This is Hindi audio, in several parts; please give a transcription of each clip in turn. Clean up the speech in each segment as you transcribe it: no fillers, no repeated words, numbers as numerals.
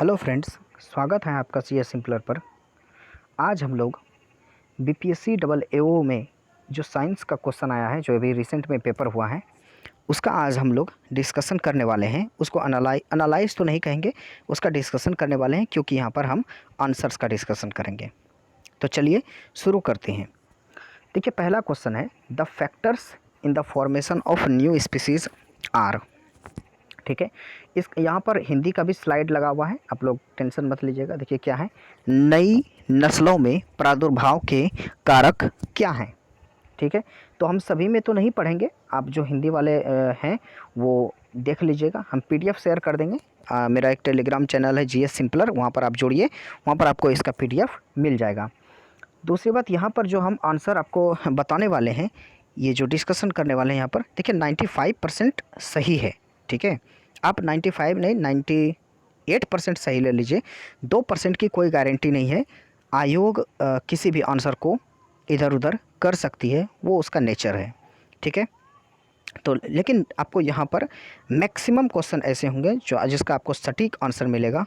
हेलो फ्रेंड्स, स्वागत है आपका सी एस सिंपलर पर। आज हम लोग बीपीएससी डबल एओ में जो साइंस का क्वेश्चन आया है, जो अभी रिसेंट में पेपर हुआ है, उसका आज हम लोग डिस्कशन करने वाले हैं। उसको एनालाइज तो नहीं कहेंगे, उसका डिस्कशन करने वाले हैं, क्योंकि यहाँ पर हम आंसर्स का डिस्कशन करेंगे। तो चलिए शुरू करते हैं। देखिए, पहला क्वेश्चन है the factors in the formation of new species are. ठीक है, इस यहाँ पर हिंदी का भी स्लाइड लगा हुआ है, आप लोग टेंशन मत लीजिएगा। देखिए क्या है, नई नस्लों में प्रादुर्भाव के कारक क्या हैं। ठीक है, तो हम सभी में तो नहीं पढ़ेंगे, आप जो हिंदी वाले हैं वो देख लीजिएगा। हम पीडीएफ शेयर कर देंगे। मेरा एक टेलीग्राम चैनल है जीएस सिंपलर, वहाँ पर आप जुड़िए, वहाँ पर आपको इसका पीडीएफ मिल जाएगा। दूसरी बात, यहाँ पर जो हम आंसर आपको बताने वाले हैं, ये जो डिस्कशन करने वाले हैं यहाँ पर, देखिए 95% सही है। ठीक है, आप 95 नहीं 98% सही ले लीजिए। 2% की कोई गारंटी नहीं है। आयोग किसी भी आंसर को इधर उधर कर सकती है, वो उसका नेचर है। ठीक है, तो लेकिन आपको यहाँ पर मैक्सिमम क्वेश्चन ऐसे होंगे जो जिसका आपको सटीक आंसर मिलेगा,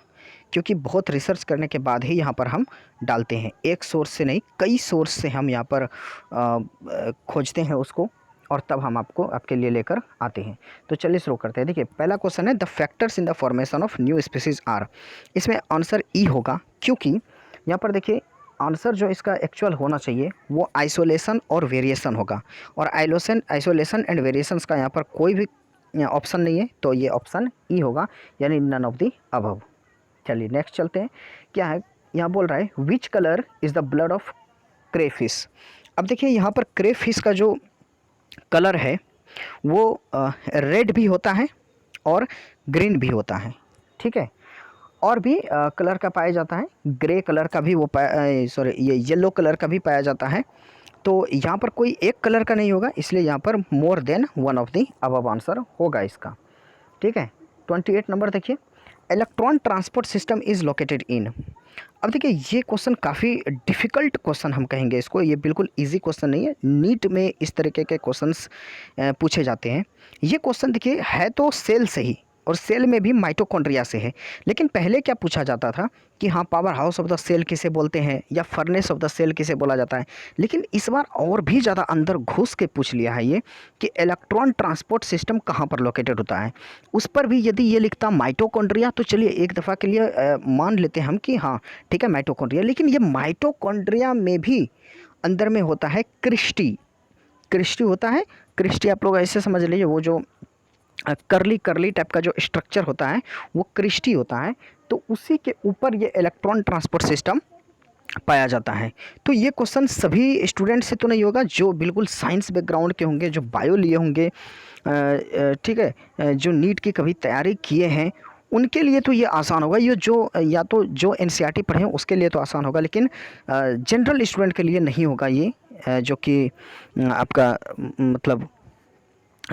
क्योंकि बहुत रिसर्च करने के बाद ही यहाँ पर हम डालते हैं। एक सोर्स से नहीं, कई सोर्स से हम यहाँ पर खोजते हैं उसको, और तब हम आपके लिए लेकर आते हैं। तो चलिए शुरू करते हैं। देखिए, पहला क्वेश्चन है the factors in the formation of new species are. इसमें आंसर ई होगा, क्योंकि यहाँ पर देखिए आंसर जो इसका एक्चुअल होना चाहिए वो आइसोलेशन और वेरिएशन होगा, और आइसोलेशन एंड वेरिएशंस का यहाँ पर कोई भी ऑप्शन नहीं है, तो ये ऑप्शन ई होगा, यानी नन ऑफ द अबव। चलिए नेक्स्ट चलते हैं। क्या है, यहाँ बोल रहा है which colour is the blood of crayfish. अब देखिए यहाँ पर क्रेफिश का जो कलर है वो रेड भी होता है और ग्रीन भी होता है। ठीक है, और भी कलर का पाया जाता है, ग्रे कलर का भी वो ये येलो कलर का भी पाया जाता है। तो यहाँ पर कोई एक कलर का नहीं होगा, इसलिए यहाँ पर more than one of the above answer होगा इसका। ठीक है, 28 नंबर देखिए, electron transport system is located in. अब देखिए ये क्वेश्चन काफ़ी डिफ़िकल्ट क्वेश्चन हम कहेंगे इसको, ये बिल्कुल इजी क्वेश्चन नहीं है। नीट में इस तरीके के क्वेश्चंस पूछे जाते हैं। ये क्वेश्चन देखिए है तो सेल से ही, और सेल में भी माइटोकॉन्ड्रिया से है, लेकिन पहले क्या पूछा जाता था कि हाँ power house of the cell किसे बोलते हैं, या फर्नेस ऑफ द सेल किसे बोला जाता है। लेकिन इस बार और भी ज़्यादा अंदर घुस के पूछ लिया है ये कि इलेक्ट्रॉन ट्रांसपोर्ट सिस्टम कहाँ पर लोकेटेड होता है। उस पर भी यदि ये लिखता माइटोकॉन्ड्रिया, तो चलिए एक दफ़ा के लिए मान लेते हैं हम कि हाँ ठीक है माइटोकॉन्ड्रिया, लेकिन ये माइटोकॉन्ड्रिया में भी अंदर में होता है क्रिस्टी। क्रिस्टी होता है, क्रिस्टी आप लोग ऐसे समझ लीजिए, वो जो करली करली टाइप का जो स्ट्रक्चर होता है वो क्रिस्टी होता है। तो उसी के ऊपर ये इलेक्ट्रॉन ट्रांसपोर्ट सिस्टम पाया जाता है। तो ये क्वेश्चन सभी स्टूडेंट से तो नहीं होगा, जो बिल्कुल साइंस बैकग्राउंड के होंगे, जो बायो लिए होंगे, ठीक है, जो नीट की कभी तैयारी किए हैं, उनके लिए तो ये आसान होगा। ये जो या तो जो एनसीईआरटी पढ़े हैं उसके लिए तो आसान होगा, लेकिन जनरल स्टूडेंट के लिए नहीं होगा ये, जो कि आपका मतलब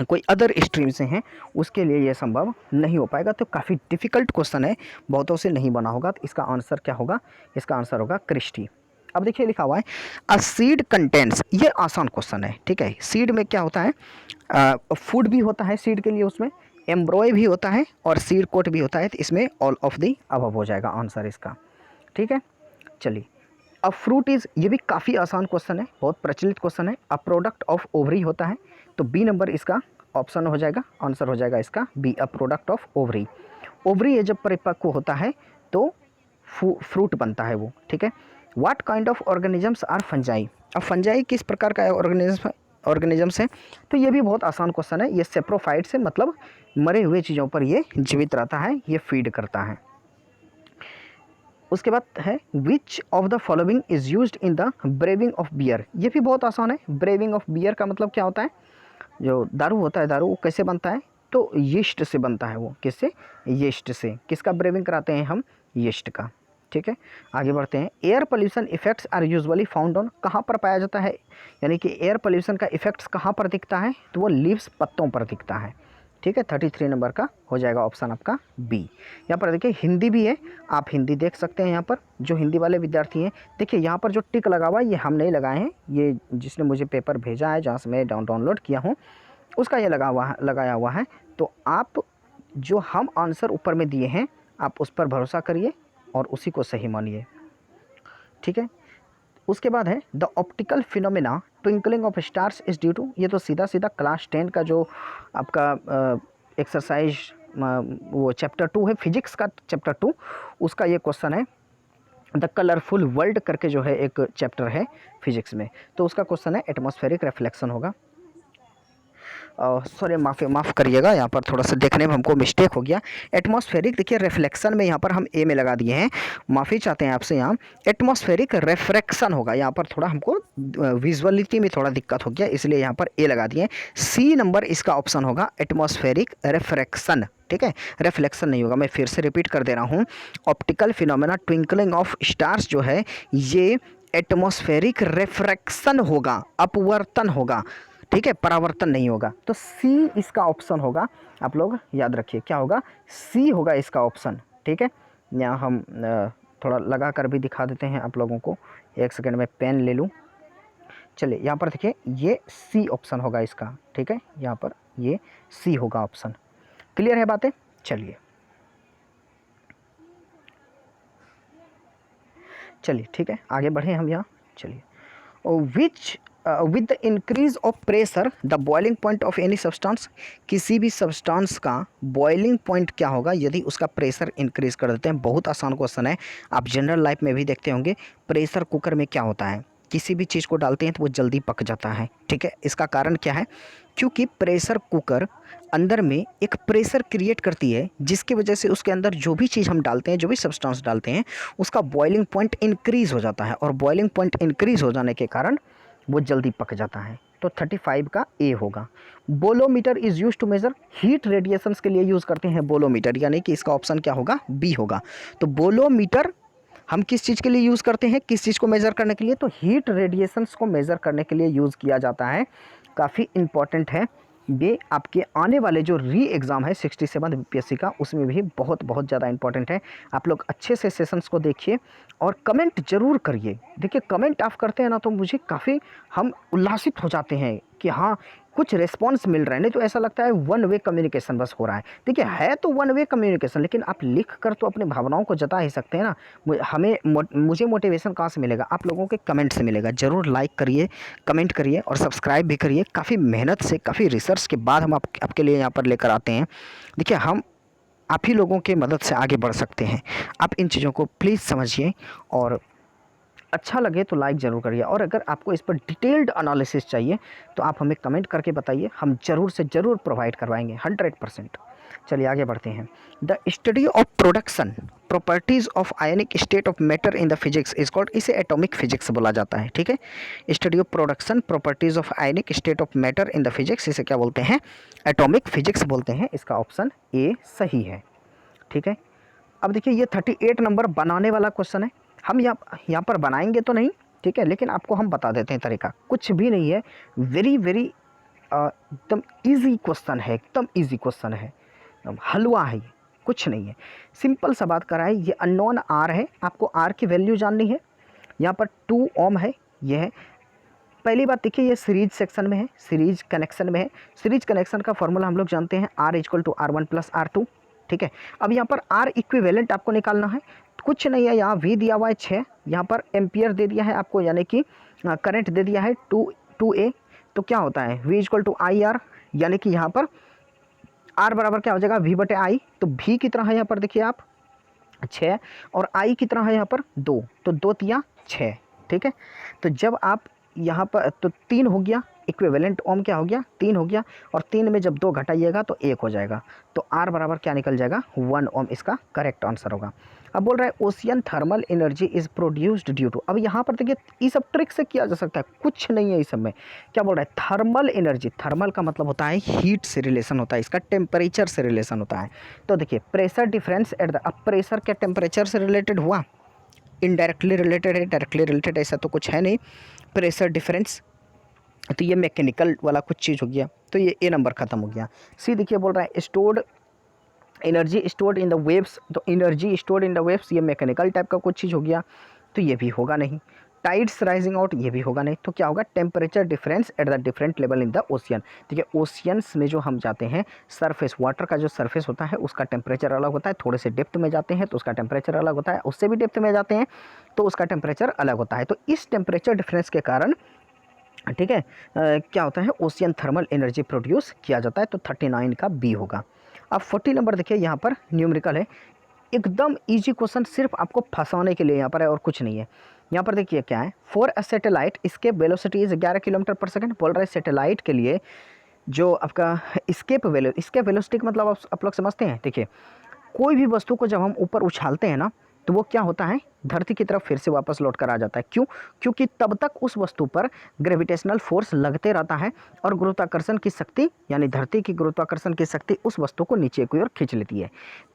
कोई अदर स्ट्रीम से हैं, उसके लिए ये संभव नहीं हो पाएगा। तो काफ़ी डिफ़िकल्ट क्वेश्चन है, बहुतों से नहीं बना होगा। तो इसका आंसर क्या होगा, इसका आंसर होगा क्रिस्टी। अब देखिए लिखा हुआ है अ सीड कंटेंट्स, ये आसान क्वेश्चन है। ठीक है, सीड में क्या होता है, फूड भी होता है सीड के लिए, उसमें एम्ब्रॉय भी होता है और सीड कोट भी होता है। तो इसमें ऑल ऑफ द अबव हो जाएगा आंसर इसका। ठीक है, चलिए अ फ्रूट इज़, ये भी काफ़ी आसान क्वेश्चन है, बहुत प्रचलित क्वेश्चन है। अ प्रोडक्ट ऑफ ओवरी होता है, तो बी नंबर इसका ऑप्शन हो जाएगा, आंसर हो जाएगा इसका B, a product of ovary. Ovary ये जब परिपक्व होता है तो फ्रूट बनता है वो। ठीक है, what kind of organisms are fungi. अब फंजाई किस प्रकार का ऑर्गेनिजम्स है, तो ये भी बहुत आसान क्वेश्चन है। ये सेप्रोफाइट से मतलब मरे हुए चीज़ों पर ये जीवित रहता है, ये फीड करता है। उसके बाद है which of the following is used in the brewing of beer. ये भी बहुत आसान है। ब्रेविंग ऑफ बियर का मतलब क्या होता है, जो दारू होता है, दारू वो कैसे बनता है, तो यीस्ट से बनता है। वो किससे, यीस्ट से। किसका ब्रेविंग कराते हैं हम, यीस्ट का। ठीक है, आगे बढ़ते हैं। Air pollution effects are usually found on, कहाँ पर पाया जाता है, यानी कि एयर पोल्यूशन का इफेक्ट्स कहाँ पर दिखता है, तो वो लीव्स, पत्तों पर दिखता है। ठीक है, 33 नंबर का हो जाएगा ऑप्शन आपका बी। यहाँ पर देखिए हिंदी भी है, आप हिंदी देख सकते हैं। यहाँ पर जो हिंदी वाले विद्यार्थी हैं, देखिए यहाँ पर जो टिक लगा हुआ है ये हम नहीं लगाए हैं, ये जिसने मुझे पेपर भेजा है, जहाँ से मैं डाउनलोड किया हूँ, उसका ये लगाया हुआ है। तो आप जो हम आंसर ऊपर में दिए हैं, आप उस पर भरोसा करिए और उसी को सही मानिए, ठीक है। उसके बाद है the optical phenomena twinkling of stars is due to, ये तो सीधा सीधा क्लास 10 का जो आपका एक्सरसाइज वो चैप्टर 2 है, फिजिक्स का चैप्टर 2, उसका ये क्वेश्चन है। द कलरफुल वर्ल्ड करके जो है एक चैप्टर है फिजिक्स में, तो उसका क्वेश्चन है एटमॉस्फेरिक रिफ्लेक्शन होगा। सॉरी माफ़ करिएगा, यहाँ पर थोड़ा सा देखने में हमको मिस्टेक हो गया। एटमॉस्फेरिक देखिए रिफ्लेक्शन में यहाँ पर हम ए में लगा दिए हैं, माफ़ी चाहते हैं आपसे। यहाँ एटमॉस्फेरिक रिफ्रैक्शन होगा, यहाँ पर थोड़ा हमको विजुअलिटी में थोड़ा दिक्कत हो गया, इसलिए यहाँ पर ए लगा दिए। सी नंबर इसका ऑप्शन होगा एटमॉस्फेरिक रिफ्रैक्शन, ठीक है, रिफ्लेक्शन नहीं होगा। मैं फिर से रिपीट कर दे रहा हूँ, optical phenomena twinkling of stars जो है ये एटमॉस्फेरिक रिफ्रैक्शन होगा, अपवर्तन होगा, ठीक है, परावर्तन नहीं होगा। तो सी इसका ऑप्शन होगा, आप लोग याद रखिए क्या होगा, सी होगा इसका ऑप्शन, ठीक है। यहाँ हम थोड़ा लगा कर भी दिखा देते हैं आप लोगों को, एक सेकंड में पेन ले लूँ। चलिए यहाँ पर देखिए ये सी ऑप्शन होगा इसका, ठीक है, यहाँ पर ये सी होगा ऑप्शन। क्लियर है बातें? चलिए ठीक है, आगे बढ़े हम यहाँ। चलिए, which with the increase of pressure the boiling point of any substance, किसी भी सब्सटेंस का बॉइलिंग पॉइंट क्या होगा यदि उसका प्रेशर इंक्रीज कर देते हैं। बहुत आसान क्वेश्चन है, आप जनरल लाइफ में भी देखते होंगे। प्रेशर कुकर में क्या होता है, किसी भी चीज़ को डालते हैं तो वो जल्दी पक जाता है, ठीक है। इसका कारण क्या है, क्योंकि प्रेशर कुकर अंदर में एक प्रेशर क्रिएट करती है, जिसकी वजह से उसके अंदर जो भी चीज़ हम डालते हैं, जो भी सब्सटेंस डालते हैं, उसका बॉइलिंग पॉइंट इंक्रीज़ हो जाता है, और बॉइलिंग पॉइंट इंक्रीज़ हो जाने के कारण वो जल्दी पक जाता है। तो 35 का ए होगा। Bolometer is use to measure, heat radiations के लिए यूज़ करते हैं बोलोमीटर, यानी कि इसका ऑप्शन क्या होगा, बी होगा। तो बोलोमीटर हम किस चीज़ के लिए यूज़ करते हैं, किस चीज़ को मेज़र करने के लिए, तो हीट रेडिएशंस को मेज़र करने के लिए यूज़ किया जाता है। काफ़ी इम्पॉर्टेंट है ये, आपके आने वाले जो री एग्ज़ाम है 67 बीपीएससी का, उसमें भी बहुत ज़्यादा इंपॉर्टेंट है। आप लोग अच्छे से सेशंस को देखिए और कमेंट ज़रूर करिए। देखिए कमेंट आप करते हैं ना तो मुझे काफ़ी हम उल्लासित हो जाते हैं कि हाँ कुछ रिस्पॉन्स मिल रहा है, नहीं तो ऐसा लगता है वन वे कम्युनिकेशन बस हो रहा है। देखिए है तो वन वे कम्युनिकेशन, लेकिन आप लिख कर तो अपनी भावनाओं को जता ही सकते हैं ना। मुझे मोटिवेशन कहाँ से मिलेगा, आप लोगों के कमेंट से मिलेगा। ज़रूर लाइक करिए, कमेंट करिए और सब्सक्राइब भी करिए। काफ़ी मेहनत से, काफ़ी रिसर्च के बाद हम आपके लिए यहाँ पर लेकर आते हैं। देखिए हम आप ही लोगों के मदद से आगे बढ़ सकते हैं। आप इन चीज़ों को प्लीज़ समझिए और अच्छा लगे तो लाइक ज़रूर करिए, और अगर आपको इस पर डिटेल्ड एनालिसिस चाहिए तो आप हमें कमेंट करके बताइए, हम ज़रूर से ज़रूर प्रोवाइड करवाएंगे 100%। चलिए आगे बढ़ते हैं। The study of production properties of ionic state of matter in the physics is called, इसे एटॉमिक फिजिक्स बोला जाता है, ठीक है। Study of production properties of ionic state of matter in the physics, इसे क्या बोलते हैं, एटॉमिक फिजिक्स बोलते हैं। इसका ऑप्शन ए सही है, ठीक है। अब देखिए ये 38 नंबर बनाने वाला क्वेश्चन है, हम यहाँ पर बनाएंगे तो नहीं, ठीक है, लेकिन आपको हम बता देते हैं तरीका, कुछ भी नहीं है। वेरी एकदम इजी क्वेश्चन है, एकदम इजी क्वेश्चन है, एकदम हलवा है, कुछ नहीं है। सिंपल सा बात करा है, ये अननोन आर है, आपको आर की वैल्यू जाननी है। यहाँ पर 2 ओम है, ये है। पहली बात देखिए ये सीरीज सेक्शन में है, सीरीज कनेक्शन में है। सीरीज कनेक्शन का फॉर्मूला हम लोग जानते हैं, R = R1 + R2, ठीक है। अब यहाँ पर R इक्विवेलेंट आपको निकालना है, कुछ नहीं है, यहाँ V दिया हुआ है 6, यहाँ पर एम्पियर दे दिया है आपको, यानी कि करंट दे दिया है 2A। तो क्या होता है V = IR, यानी कि यहाँ पर R बराबर क्या हो जाएगा, V/I। तो V कितना है यहाँ पर देखिए आप 6, और I कितना है यहाँ पर 2, तो 2 तिया 6, ठीक है। तो जब आप यहाँ पर तो 3 हो गया, इक्विवेलेंट ओम क्या हो गया, 3 हो गया, और 3 में जब 2 घटाइएगा तो 1 हो जाएगा। तो R बराबर क्या निकल जाएगा, 1 ओम, इसका करेक्ट आंसर होगा। अब बोल रहा है ocean thermal energy is produced due to, अब यहाँ पर देखिए ये सब ट्रिक से किया जा सकता है, कुछ नहीं है इस सब में। क्या बोल रहा है, थर्मल एनर्जी, थर्मल का मतलब होता है हीट से रिलेशन होता है, इसका टेम्परेचर से रिलेशन होता है। तो देखिए प्रेशर डिफरेंस एट द, अब प्रेशर क्या टेम्परेचर से रिलेटेड हुआ, इनडायरेक्टली रिलेटेड है, डायरेक्टली रिलेटेड ऐसा तो कुछ है नहीं। प्रेशर डिफरेंस, तो ये मैकेनिकल वाला कुछ चीज़ हो गया, तो ये ए नंबर ख़त्म हो गया। सी देखिए बोल रहा है stored energy stored in the waves, तो energy stored in the waves ये मैकेनिकल टाइप का कुछ चीज़ हो गया, तो ये भी होगा नहीं। टाइड्स राइजिंग आउट ये भी होगा नहीं, तो क्या होगा, temperature difference at the different level in the ocean. ठीक है, ओशियंस में जो हम जाते हैं, सरफेस वाटर का जो सरफेस होता है उसका टेम्परेचर अलग होता है, थोड़े से डेप्थ में जाते हैं तो उसका टेम्परेचर अलग होता है, उससे भी डेप्थ में जाते हैं तो उसका टेम्परेचर अलग होता है। तो इस टेम्परेचर डिफरेंस के कारण, ठीक है, क्या होता है, ओशियन थर्मल एनर्जी प्रोड्यूस किया जाता है। तो 39 का बी होगा। अब 40 नंबर देखिए, यहाँ पर न्यूमेरिकल है, एकदम इजी क्वेश्चन, सिर्फ आपको फंसाने के लिए यहाँ पर है और कुछ नहीं है। यहाँ पर देखिए क्या है, for a satellite escape velocity is 11 kilometre per second. बोल रहा है सैटेलाइट के लिए जो आपका स्केप वेलोसिटी का मतलब आप लोग समझते हैं। देखिए, कोई भी वस्तु को जब हम ऊपर उछालते हैं ना, तो वो क्या होता है, धरती की तरफ फिर से वापस लौट कर आ जाता है। क्यों? क्योंकि तब तक उस वस्तु पर ग्रेविटेशनल फोर्स लगते रहता है और गुरुत्वाकर्षण की शक्ति, यानी धरती की गुरुत्वाकर्षण की शक्ति उस वस्तु को नीचे की ओर खींच लेती है।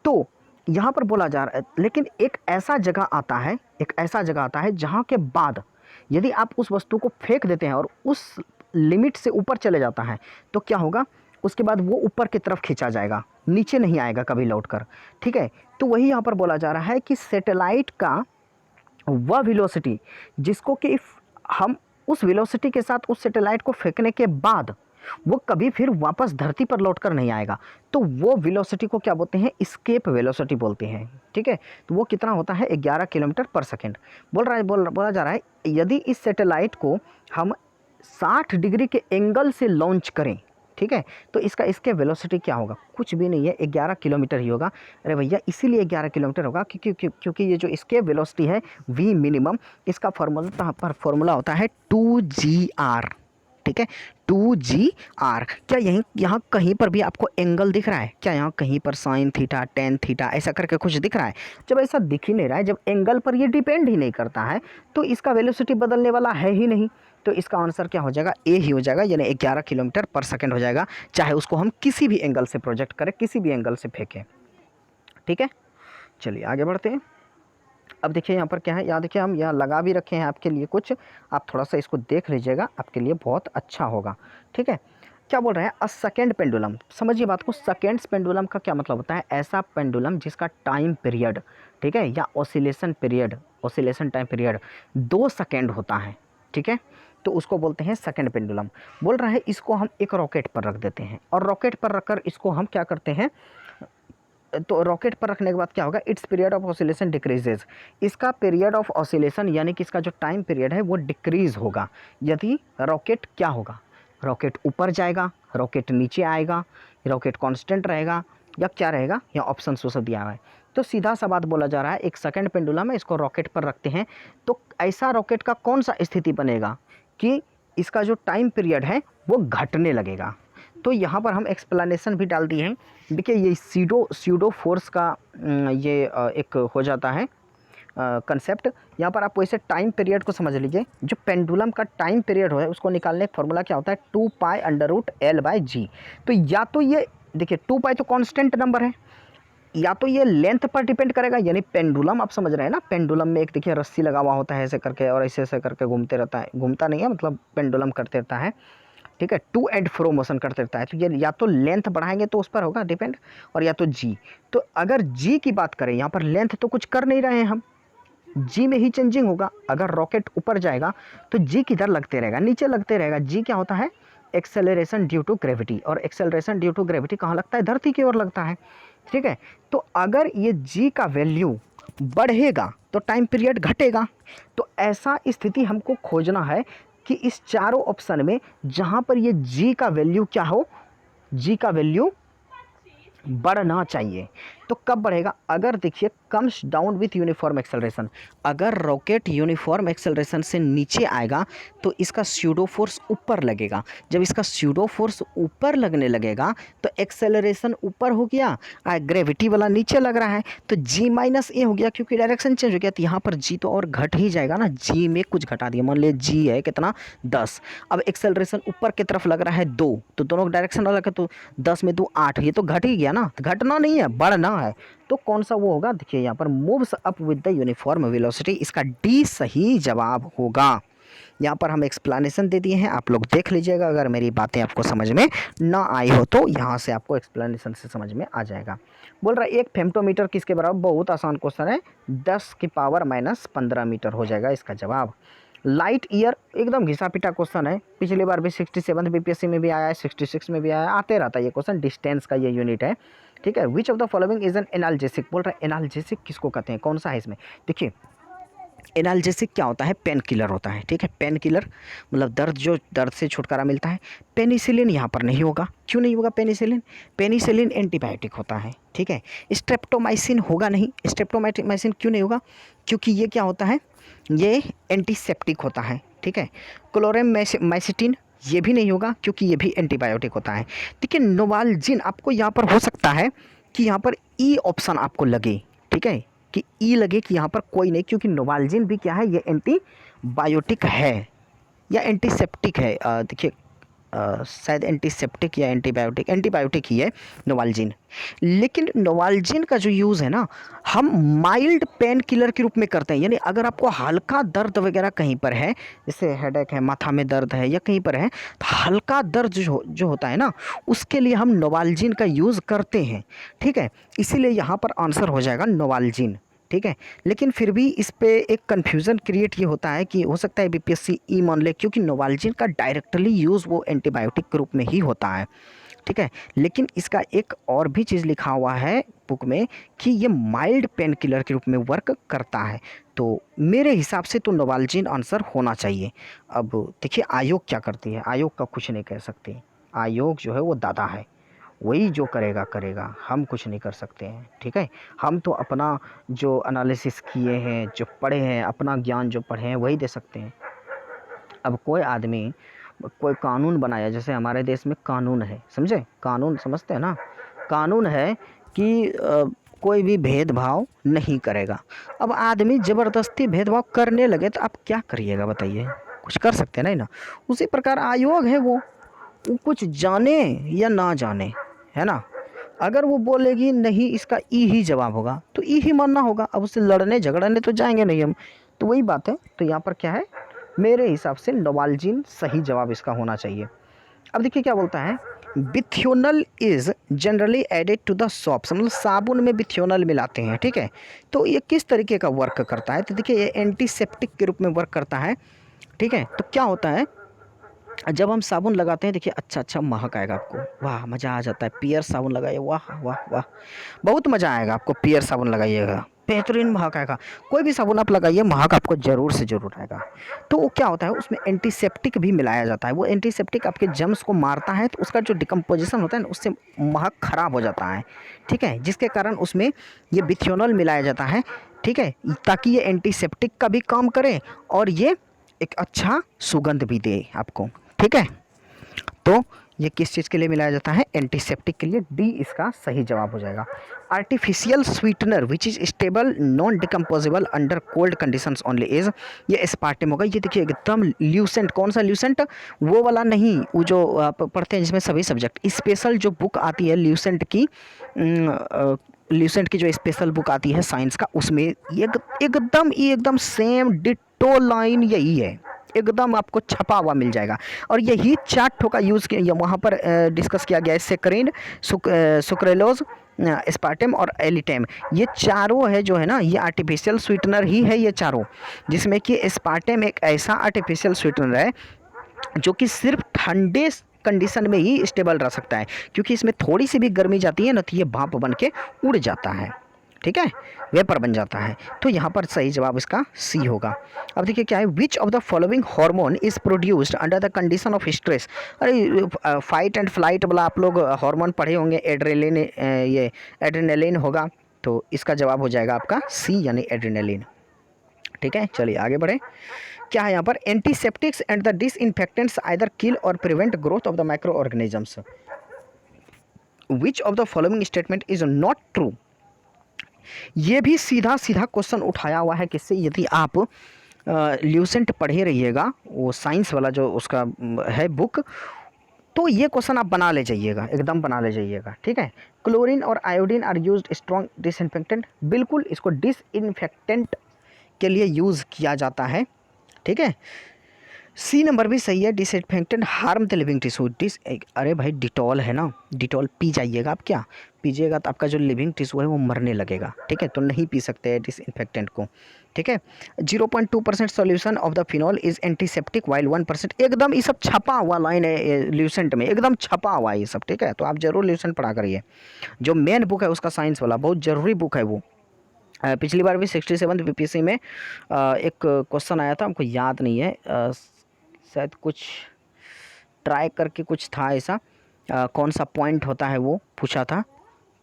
तो यहाँ पर बोला जा रहा है, लेकिन एक ऐसा जगह आता है जहाँ के बाद यदि आप उस वस्तु को फेंक देते हैं और उस लिमिट से ऊपर चले जाता है, तो क्या होगा, उसके बाद वो ऊपर की तरफ खींचा जाएगा, नीचे नहीं आएगा कभी लौटकर। ठीक है, तो वही यहाँ पर बोला जा रहा है कि सैटेलाइट का वह वेलोसिटी जिसको कि हम उस वेलोसिटी के साथ उस सैटेलाइट को फेंकने के बाद वो कभी फिर वापस धरती पर लौटकर नहीं आएगा, तो वो वेलोसिटी को क्या बोलते हैं, एस्केप वेलोसिटी बोलते हैं। ठीक है, तो वो कितना होता है, 11 किलोमीटर पर सेकेंड। बोला जा रहा है यदि इस सैटेलाइट को हम 60 डिग्री के एंगल से लॉन्च करें, ठीक है, तो इसका इसके वेलोसिटी क्या होगा, कुछ भी नहीं है, 11 किलोमीटर ही होगा। अरे भैया, इसीलिए 11 किलोमीटर होगा क्योंकि ये जो इसके वेलोसिटी है v मिनिमम, इसका फॉर्मूला होता है 2gr। ठीक है, 2gr। क्या यहाँ कहीं पर भी आपको एंगल दिख रहा है क्या? यहाँ कहीं पर साइन थीटा, टेन थीटा ऐसा करके कुछ दिख रहा है? जब ऐसा दिख ही नहीं रहा है, जब एंगल पर ये डिपेंड ही नहीं करता है, तो इसका वेलोसिटी बदलने वाला है ही नहीं। तो इसका आंसर क्या हो जाएगा, ए ही हो जाएगा, यानी 11 किलोमीटर पर सेकंड हो जाएगा, चाहे उसको हम किसी भी एंगल से प्रोजेक्ट करें, किसी भी एंगल से फेंकें। ठीक है, चलिए आगे बढ़ते हैं। अब देखिए यहाँ पर क्या है, यहाँ देखिए हम यहाँ लगा भी रखे हैं आपके लिए कुछ, आप थोड़ा सा इसको देख लीजिएगा, आपके लिए बहुत अच्छा होगा। ठीक है, क्या बोल रहे हैं, अ सेकेंड पेंडुलम। समझिए बात को, सेकेंड्स पेंडुलम का क्या मतलब होता है, ऐसा पेंडुलम जिसका टाइम पीरियड, ठीक है, या ऑसिलेशन टाइम पीरियड 2 सेकेंड होता है। ठीक है, तो उसको बोलते हैं सेकेंड पेंडुलम। बोल रहा है इसको हम एक रॉकेट पर रख देते हैं और रॉकेट पर रखकर इसको हम क्या करते हैं, तो रॉकेट पर रखने के बाद क्या होगा, it's period of oscillation decreases. इसका पीरियड ऑफ ऑसिलेशन यानी कि इसका जो टाइम पीरियड है वो डिक्रीज होगा यदि रॉकेट क्या होगा, रॉकेट ऊपर जाएगा, रॉकेट नीचे आएगा, रॉकेट कांस्टेंट रहेगा, या क्या रहेगा, या ऑप्शन से दिया हुआ है। तो सीधा सा बात बोला जा रहा है, एक सेकंड पेंडुलम है, इसको रॉकेट पर रखते हैं तो ऐसा रॉकेट का कौन सा स्थिति बनेगा कि इसका जो टाइम पीरियड है वो घटने लगेगा। तो यहाँ पर हम एक्सप्लेनेशन भी डाल दिए हैं। देखिए, ये स्यूडो फोर्स का ये एक हो जाता है कंसेप्ट। यहाँ पर आप वैसे टाइम पीरियड को समझ लीजिए, जो पेंडुलम का टाइम पीरियड है उसको निकालने का फॉर्मूला क्या होता है, 2π√L/g। तो या तो ये देखिए 2π तो कांस्टेंट नंबर है, या तो ये लेंथ पर डिपेंड करेगा, यानी पेंडुलम आप समझ रहे हैं ना, पेंडुलम में एक देखिए रस्सी लगा हुआ होता है ऐसे करके, और ऐसे ऐसे करके घूमते रहता है, घूमता नहीं है मतलब पेंडुलम करते रहता है। ठीक है, टू एंड फ्रो मोशन करते रहता है, तो ये या तो लेंथ बढ़ाएंगे तो उस पर होगा डिपेंड, और या तो जी। तो अगर जी की बात करें, यहाँ पर लेंथ तो कुछ कर नहीं रहे हैं हम, जी में ही चेंजिंग होगा। अगर रॉकेट ऊपर जाएगा तो जी किधर लगते रहेगा, नीचे लगते रहेगा। जी क्या होता है, एक्सेलरेशन ड्यू टू ग्रेविटी, और एक्सेलरेशन ड्यू टू ग्रेविटी कहाँ लगता है, धरती की ओर लगता है। ठीक है, तो अगर ये जी का वैल्यू बढ़ेगा तो टाइम पीरियड घटेगा। तो ऐसा स्थिति हमको खोजना है कि इस चारों ऑप्शन में जहाँ पर ये जी का वैल्यू क्या हो, जी का वैल्यू बढ़ना चाहिए। तो कब बढ़ेगा, अगर देखिए comes down with uniform acceleration, अगर रॉकेट यूनिफॉर्म एक्सेलरेशन से नीचे आएगा तो इसका स्यूडो फोर्स ऊपर लगेगा। जब इसका स्यूडो फोर्स ऊपर लगने लगेगा तो एक्सेलरेशन ऊपर हो गया, ग्रेविटी वाला नीचे लग रहा है, तो जी माइनस ए हो गया क्योंकि डायरेक्शन चेंज हो गया। तो यहाँ पर जी तो और घट ही जाएगा ना, जी में कुछ घटा दिया, मान लिया जी है कितना 10, अब एक्सेलरेशन ऊपर की तरफ लग रहा है 2, तो दोनों डायरेक्शन अलग है, तो 10 में 2 8, ये तो घट ही गया ना, घटना नहीं है बढ़ना है। तो कौन सा वो होगा, देखिए यहाँ पर moves up with the uniform velocity, इसका डी सही जवाब होगा। यहाँ पर हम एक्सप्लेनेशन दे दिए हैं, आप लोग देख लीजिएगा, अगर मेरी बातें आपको समझ में ना आई हो तो यहाँ से आपको एक्सप्लेनेशन से समझ में आ जाएगा। बोल रहा है एक फेम्टोमीटर किसके बराबर, बहुत आसान क्वेश्चन है, 10 की पावर -15 मीटर हो जाएगा इसका जवाब। लाइट ईयर एकदम घिसा पिटा क्वेश्चन है, पिछली बार भी 67 बीपीएससी में भी आया है, 66 में भी आया है, आते रहता है ये क्वेश्चन, डिस्टेंस का ये यूनिट है, ठीक है। Which of the following is an analgesic, बोल रहा है एनाल्जेसिक किसको कहते हैं, कौन सा है इसमें। देखिए एनाल्जेसिक क्या होता है, पेन किलर होता है, ठीक है। पेन किलर मतलब दर्द से छुटकारा मिलता है। पेनिसिलिन यहाँ पर नहीं होगा, क्यों नहीं होगा पेनिसिलिन, पेनिसिलिन एंटीबायोटिक होता है, ठीक है। स्ट्रेप्टोमाइसिन होगा नहीं, स्ट्रेप्टोमाइसिन क्यों नहीं होगा, क्योंकि ये क्या होता है, ये एंटीसेप्टिक होता है, ठीक है। क्लोरेमाइसिटिन ये भी नहीं होगा क्योंकि ये भी एंटीबायोटिक होता है। देखिए नोवाल्जिन आपको यहाँ पर हो सकता है कि यहाँ पर ई ऑप्शन आपको लगे, ठीक है, कि ई लगे कि यहाँ पर कोई नहीं, क्योंकि नोवाल्जिन भी क्या है, ये एंटीबायोटिक है या एंटीसेप्टिक है। देखिए शायद एंटीसेप्टिक या एंटीबायोटिक ही है नोवाल्जिन। लेकिन नोवाल्जिन का जो यूज़ है ना, हम माइल्ड पेन किलर के रूप में करते हैं, यानी अगर आपको हल्का दर्द वगैरह कहीं पर है, जैसे हेडेक है, माथा में दर्द है या कहीं पर है, तो हल्का दर्द जो होता है ना, उसके लिए हम नोवाल्जिन का यूज़ करते हैं, ठीक है। इसीलिए यहाँ पर आंसर हो जाएगा नोवाल्जिन, ठीक है। लेकिन फिर भी इस पे एक कन्फ्यूज़न क्रिएट ये होता है कि हो सकता है बीपीएससी ई मान ले, क्योंकि नोवाल्जिन का डायरेक्टली यूज़ वो एंटीबायोटिक के रूप में ही होता है, ठीक है। लेकिन इसका एक और भी चीज़ लिखा हुआ है बुक में कि ये माइल्ड पेन किलर के रूप में वर्क करता है, तो मेरे हिसाब से तो नोवाल्जिन आंसर होना चाहिए। अब देखिए आयोग क्या करती है, आयोग का कुछ नहीं कह सकते, आयोग जो है वो दादा है, वही जो करेगा करेगा, हम कुछ नहीं कर सकते हैं, ठीक है। हम तो अपना जो एनालिसिस किए हैं, जो पढ़े हैं, अपना ज्ञान जो पढ़े हैं वही दे सकते हैं। अब कोई आदमी कोई कानून बनाया, जैसे हमारे देश में कानून है, समझे, कानून समझते हैं ना, कानून है कि कोई भी भेदभाव नहीं करेगा। अब आदमी ज़बरदस्ती भेदभाव करने लगे तो आप क्या करिएगा बताइए, कुछ कर सकते हैं नहीं ना। उसी प्रकार आयोग है वो कुछ जाने या ना जाने, है ना, अगर वो बोलेगी नहीं इसका ई ही जवाब होगा तो ई ही मानना होगा। अब उससे लड़ने झगड़ने तो जाएंगे नहीं हम, तो वही बात है। तो यहाँ पर क्या है, मेरे हिसाब से नोवाल्जिन सही जवाब इसका होना चाहिए। अब देखिए क्या बोलता है, bithionol is generally added to the soaps, मतलब साबुन में बिथ्योनल मिलाते हैं, ठीक है। तो ये किस तरीके का वर्क करता है, तो देखिए ये एंटीसेप्टिक के रूप में वर्क करता है, ठीक है। तो क्या होता है, जब हम साबुन लगाते हैं देखिए अच्छा महक आएगा आपको, वाह मज़ा आ जाता है। पियर साबुन लगाइए, वाह वाह वाह, बहुत मज़ा आएगा आपको। पियर साबुन लगाइएगा, बेहतरीन महक आएगा। कोई भी साबुन आप लगाइए, महक आपको ज़रूर से ज़रूर आएगा। तो वो क्या होता है, उसमें एंटीसेप्टिक भी मिलाया जाता है। वो एंटीसेप्टिक आपके जर्म्स को मारता है, तो उसका जो डिकम्पोजिशन होता है ना, उससे महक ख़राब हो जाता है, ठीक है। जिसके कारण उसमें ये बिथ्योनल मिलाया जाता है, ठीक है, ताकि ये एंटीसेप्टिक का भी काम करे और ये एक अच्छा सुगंध भी दे आपको, ठीक है। तो ये किस चीज़ के लिए मिलाया जाता है, एंटीसेप्टिक के लिए, डी इसका सही जवाब हो जाएगा। Artificial sweetener which is stable non decomposable under cold conditions only is, ये एस्पार्टेम होगा। ये देखिए एकदम ल्यूसेंट, कौन सा ल्यूसेंट, वो वाला नहीं, वो जो आप पढ़ते हैं जिसमें सभी सब्जेक्ट, स्पेशल जो बुक आती है ल्यूसेंट की, ल्यूसेंट की जो स्पेशल बुक आती है साइंस का, उसमें एकदम सेम डिट्टो लाइन यही है, एकदम आपको छपा हुआ मिल जाएगा। और यही 4 ठो का यूज़ किया वहाँ पर डिस्कस किया गया है, सेक्रिन, सुक्रेलोज, एस्पार्टेम और एलिटेम। ये चारों है जो है ना, ये आर्टिफिशियल स्वीटनर ही है ये चारों, जिसमें कि एस्पार्टेम एक ऐसा आर्टिफिशियल स्वीटनर है जो कि सिर्फ ठंडे कंडीशन में ही स्टेबल रह सकता है, क्योंकि इसमें थोड़ी सी भी गर्मी जाती है ना तो ये भाप बन के उड़ जाता है, ठीक है, वेपर बन जाता है। तो यहाँ पर सही जवाब इसका सी होगा। अब देखिए क्या है, which of the following hormone is produced under the condition of stress. अरे फाइट एंड फ्लाइट वाला आप लोग हार्मोन पढ़े होंगे, एड्रेलिन, ये एड्रेनलिन होगा, तो इसका जवाब हो जाएगा आपका सी यानी एड्रेनलिन, ठीक है। चलिए आगे बढ़े, क्या है यहाँ पर, antiseptics and the disinfectants either kill or prevent growth of the microorganisms. Which of the following statement is not true. ये भी सीधा क्वेश्चन उठाया हुआ है किससे, यदि आप ल्यूसेंट पढ़े रहिएगा, वो साइंस वाला जो उसका है बुक, तो ये क्वेश्चन आप बना ले जाइएगा, एकदम बना ले जाइएगा, ठीक है। क्लोरीन और iodine are used strong disinfectant, बिल्कुल इसको डिसइंफेक्टेंट के लिए यूज़ किया जाता है, ठीक है। सी नंबर भी सही है, disinfectant harm the living tissue. अरे भाई डिटॉल है ना, डिटॉल पी जाइएगा आप, क्या पीजिएगा तो आपका जो लिविंग टिश्यू है वो मरने लगेगा, ठीक है, तो नहीं पी सकते हैं डिसइंफेक्टेंट को, ठीक है। 0.2% solution of the phenol is antiseptic while 1%, एकदम ये सब छपा हुआ लाइन है ल्यूसेंट में, एकदम छपा हुआ है ये सब, ठीक है, तो आप जरूर ल्यूसेंट पढ़ा करिए। जो मेन बुक है उसका साइंस वाला बहुत ज़रूरी बुक है वो। पिछली बार भी 67 बीपीएससी में एक क्वेश्चन आया था, हमको याद नहीं है, शायद कुछ ट्राई करके कुछ था ऐसा, कौन सा पॉइंट होता है वो पूछा था,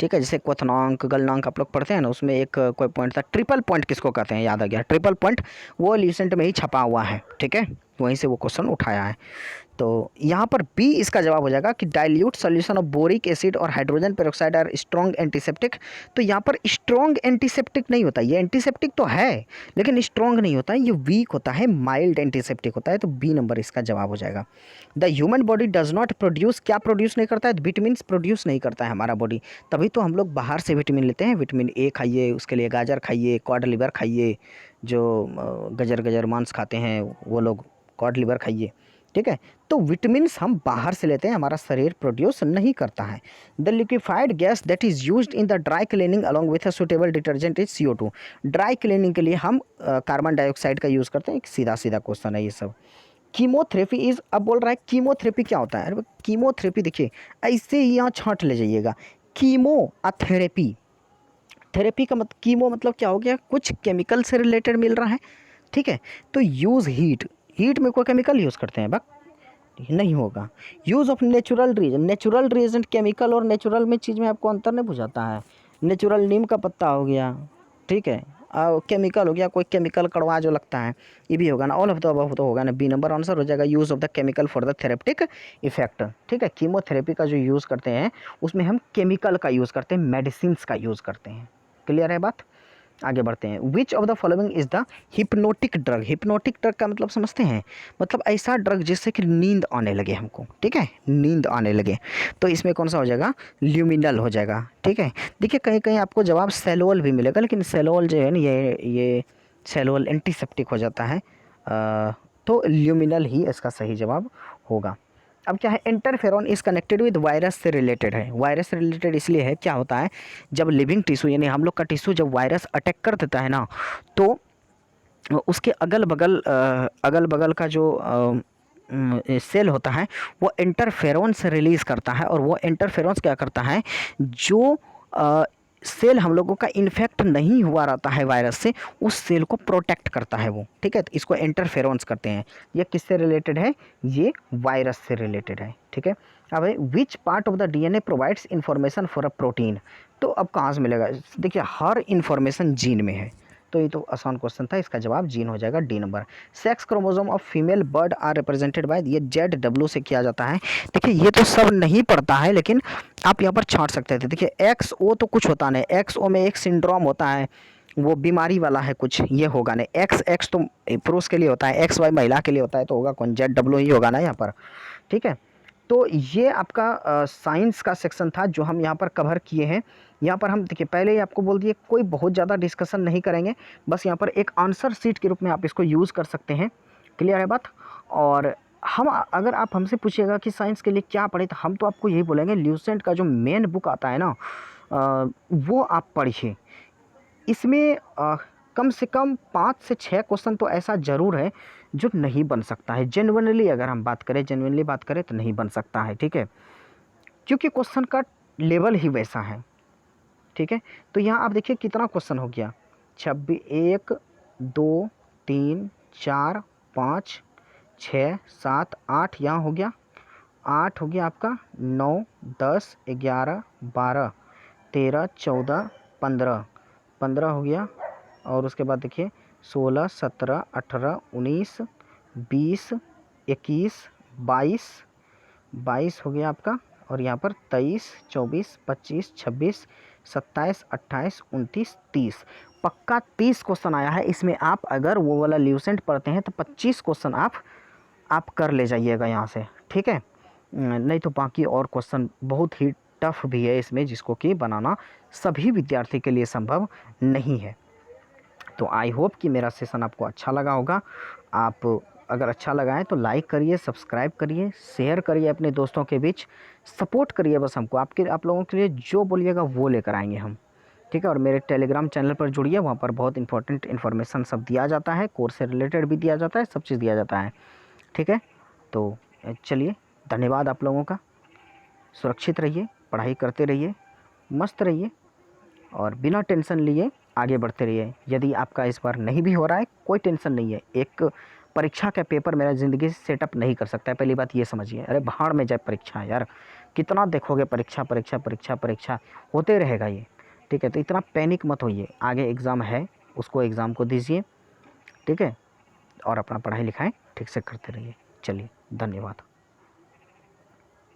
ठीक है। जैसे क्वथनांक गलनांक आप लोग पढ़ते हैं ना, उसमें एक कोई पॉइंट था, ट्रिपल पॉइंट किसको कहते हैं, याद आ गया, ट्रिपल पॉइंट, वो ल्यूसेंट में ही छपा हुआ है, ठीक है, वहीं से वो क्वेश्चन उठाया है। तो यहाँ पर बी इसका जवाब हो जाएगा कि dilute solution of boric acid और hydrogen peroxide are strong antiseptic. तो यहाँ पर स्ट्रॉन्ग एंटीसेप्टिक नहीं होता, ये एंटीसेप्टिक तो है लेकिन स्ट्रॉन्ग नहीं होता है, ये वीक होता है, माइल्ड एंटीसेप्टिक होता है, तो बी नंबर इसका जवाब हो जाएगा। The human body does not produce, क्या प्रोड्यूस नहीं करता है, विटामिन प्रोड्यूस नहीं करता है हमारा बॉडी, तभी तो हम लोग बाहर से विटामिन लेते हैं, विटामिन ए खाइए, उसके लिए गाजर खाइए, कॉड लिवर खाइए, जो गजर गजर मांस खाते हैं वो लोग कॉड लिवर खाइए, ठीक है। तो विटामिन्स हम बाहर से लेते हैं, हमारा शरीर प्रोड्यूस नहीं करता है। The liquefied gas that is used in the dry cleaning along with a suitable detergent is CO2। Dry cleaning के लिए हम कार्बन डाइऑक्साइड का यूज़ करते हैं, एक सीधा सीधा क्वेश्चन है ये सब। कीमोथेरेपी इज, अब बोल रहा है कीमोथेरेपी क्या होता है, अरे कीमोथेरेपी देखिए ऐसे ही यहाँ छांट ले जाइएगा, कीमो आ थेरेपी, थेरेपी का मतलब कीमो मतलब क्या हो गया, कुछ केमिकल से रिलेटेड मिल रहा है, ठीक है। तो यूज़ हीट, हीट में कोई केमिकल यूज़ करते हैं, बक नहीं होगा। Use of natural region, natural region chemical और नेचुरल में चीज़ में आपको अंतर नहीं बुझाता है। नेचुरल नीम का पत्ता हो गया, ठीक है, केमिकल हो गया, कोई केमिकल कड़वा जो लगता है, ये भी होगा ना, ऑल ऑफ द अबव तो होगा ना, बी नंबर आंसर हो जाएगा। Use of the chemical for the therapeutic effect, ठीक है, कीमोथेरेपी का जो यूज़ करते हैं उसमें हम केमिकल का यूज़ करते हैं, मेडिसिन्स का यूज़ करते हैं, क्लियर है बात। आगे बढ़ते हैं। विच of the following is the hypnotic drug, hypnotic drug का मतलब समझते हैं, मतलब ऐसा ड्रग जिससे कि नींद आने लगे हमको, ठीक है, नींद आने लगे, तो इसमें कौन सा हो जाएगा, ल्यूमिनल हो जाएगा, ठीक है। देखिए कहीं कहीं आपको जवाब सेलोल भी मिलेगा, लेकिन सेलोल जो है ना ये सेलोल एंटीसेप्टिक हो जाता है, तो ल्यूमिनल ही इसका सही जवाब होगा। अब क्या है, interferon is connected with virus से रिलेटेड है, वायरस से रिलेटेड इसलिए है, क्या होता है जब लिविंग टिश्यू यानी हम लोग का टिश्यू जब वायरस अटैक कर देता है ना, तो उसके अगल बगल का जो सेल होता है वो इंटरफेरॉन्स रिलीज़ करता है, और वो इंटरफेरॉन्स क्या करता है, जो सेल हम लोगों का इन्फेक्ट नहीं हुआ रहता है वायरस से, उस सेल को प्रोटेक्ट करता है वो, ठीक है, तो इसको इंटरफेरॉन्स करते हैं। ये किससे रिलेटेड है, ये वायरस से रिलेटेड है, ठीक है। अब which part of the DNA provides information for a protein, तो अब कहाँ से मिलेगा, देखिए हर इंफॉर्मेशन जीन में है, तो ये तो आसान क्वेश्चन था, इसका जवाब जीन हो जाएगा, D number. Sex chromosome of female bird are represented by, ये ZW से किया जाता है। देखिए ये तो सब नहीं पड़ता है, लेकिन आप यहाँ पर छांट सकते थे। देखिए XO तो कुछ होता नहीं, XO में एक सिंड्रोम होता है, वो बीमारी वाला है कुछ, ये होगा नहीं। XX तो पुरुष के लिए होता है, XY महिला के लिए होता है, तो होगा कौन, ZW ही होगा ना यहाँ पर, ठीक है। तो ये आपका साइंस का सेक्शन था जो हम यहाँ पर कवर किए हैं। यहाँ पर हम देखिए पहले ही आपको बोल दिए, कोई बहुत ज़्यादा डिस्कशन नहीं करेंगे, बस यहाँ पर एक आंसर शीट के रूप में आप इसको यूज़ कर सकते हैं, क्लियर है बात। और हम, अगर आप हमसे पूछिएगा कि साइंस के लिए क्या पढ़े, तो हम तो आपको यही बोलेंगे, ल्यूसेंट का जो मेन बुक आता है ना, वो आप पढ़िए। इसमें कम से कम 5 से 6 क्वेश्चन तो ऐसा ज़रूर है जो नहीं बन सकता है, जेन्युइनली अगर हम बात करें, जेन्युइनली बात करें तो नहीं बन सकता है, ठीक है, क्योंकि क्वेश्चन का लेवल ही वैसा है, ठीक है। तो यहाँ आप देखिए कितना क्वेश्चन हो गया, 26, 1 2 3 4 5 6 7 8, यहाँ हो गया 8, हो गया आपका 9 10 11 12 13 14 15 15 हो गया, और उसके बाद देखिए 16 17 18 19 20 21 22 22 हो गया आपका, और यहाँ पर 23 24 25 26 27 28 29 30, पक्का 30 क्वेश्चन आया है इसमें। आप अगर वो वाला ल्यूसेंट पढ़ते हैं तो 25 क्वेश्चन आप कर ले जाइएगा यहाँ से, ठीक है। नहीं तो बाकी और क्वेश्चन बहुत ही टफ भी है इसमें, जिसको कि बनाना सभी विद्यार्थी के लिए संभव नहीं है। तो आई होप कि मेरा सेशन आपको अच्छा लगा होगा। आप अगर अच्छा लगा है तो लाइक करिए, सब्सक्राइब करिए, शेयर करिए अपने दोस्तों के बीच, सपोर्ट करिए बस हमको। आप लोगों के लिए जो बोलिएगा वो लेकर आएंगे हम, ठीक है। और मेरे टेलीग्राम चैनल पर जुड़िए, वहाँ पर बहुत इंपॉर्टेंट इन्फॉर्मेशन सब दिया जाता है, कोर्स से रिलेटेड भी दिया जाता है, सब चीज़ दिया जाता है, ठीक है। तो चलिए, धन्यवाद आप लोगों का। सुरक्षित रहिए, पढ़ाई करते रहिए, मस्त रहिए और बिना टेंशन लिए आगे बढ़ते रहिए। यदि आपका इस बार नहीं भी हो रहा है, कोई टेंशन नहीं है। एक परीक्षा का पेपर मेरा ज़िंदगी से सेटअप नहीं कर सकता है, पहली बात ये समझिए। अरे भाड़ में जाए परीक्षा यार, कितना देखोगे परीक्षा परीक्षा परीक्षा परीक्षा, होते रहेगा ये, ठीक है। तो इतना पैनिक मत होइए, आगे एग्ज़ाम है, उसको एग्ज़ाम को दीजिए, ठीक है। और अपना पढ़ाई लिखाई ठीक से करते रहिए। चलिए, धन्यवाद।